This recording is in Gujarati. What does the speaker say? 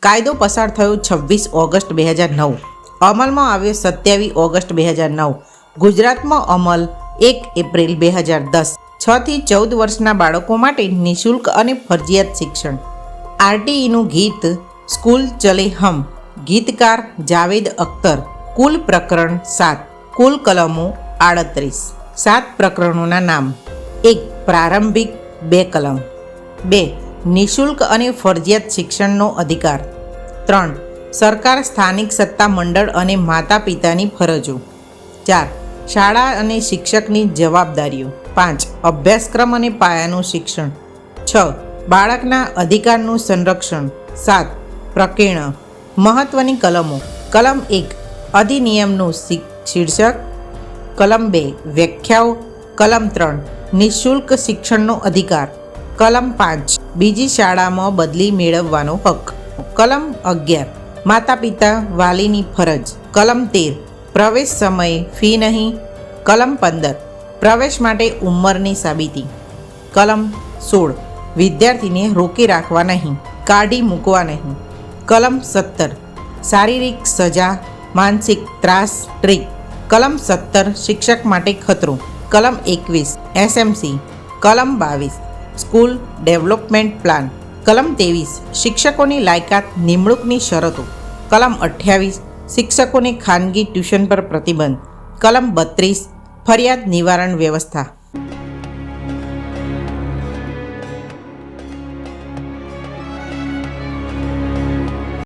કાયદો પસાર થયો 26 ઓગસ્ટ 2009, અમલમાં આવ્યો 27 ઓગસ્ટ 2009, ગુજરાતમાં અમલ 1 એપ્રિલ 2010. 6 થી 14 વર્ષના બાળકો માટે નિઃશુલ્ક અને ફરજિયાત શિક્ષણ. આરટીઈનું ગીત સ્કૂલ ચલે હમ, ગીતકાર જાવેદ અખ્તર. કુલ પ્રકરણ 7, કુલ કલમો 38. 7 પ્રકરણોના નામ: 1. પ્રારંભિક 2 કલમ. 2. નિઃશુલ્ક અને ફરજિયાત શિક્ષણનો અધિકાર. 3. સરકાર, સ્થાનિક સત્તા મંડળ અને માતા પિતાની ફરજો. 4. શાળા અને શિક્ષકની જવાબદારીઓ. 5. અભ્યાસક્રમ અને પાયાનું શિક્ષણ. 6. બાળકના અધિકારનું સંરક્ષણ. 7. પ્રકીર્ણ. મહત્વની કલમો: કલમ 1, અધિનિયમનું શીર્ષક. કલમ 2, વ્યાખ્યાઓ. કલમ 3, નિઃશુલ્ક શિક્ષણનો અધિકાર. કલમ 5, બીજી શાળામાં બદલી મેળવવાનો હક. કલમ 11, માતા પિતા વાલીની ફરજ. કલમ 13, પ્રવેશ સમયે ફી નહીં. કલમ 15, પ્રવેશ માટે ઉંમરની સાબિતી. કલમ 16, વિદ્યાર્થીને રોકી રાખવા નહીં, કાઢી મૂકવા નહીં. કલમ 17, શારીરિક સજા, માનસિક ત્રાસ, ટ્રીક. કલમ 17, શિક્ષક માટે ખતરો. કલમ 21, એસએમસી. કલમ 22, સ્કૂલ ડેવલપમેન્ટ પ્લાન. કલમ 23, શિક્ષકોની લાયકાત, નિમણૂકની શરતો. કલમ 28, શિક્ષકોને ખાનગી ટ્યુશન પર પ્રતિબંધ. કલમ 32, ફરિયાદ નિવારણ વ્યવસ્થા.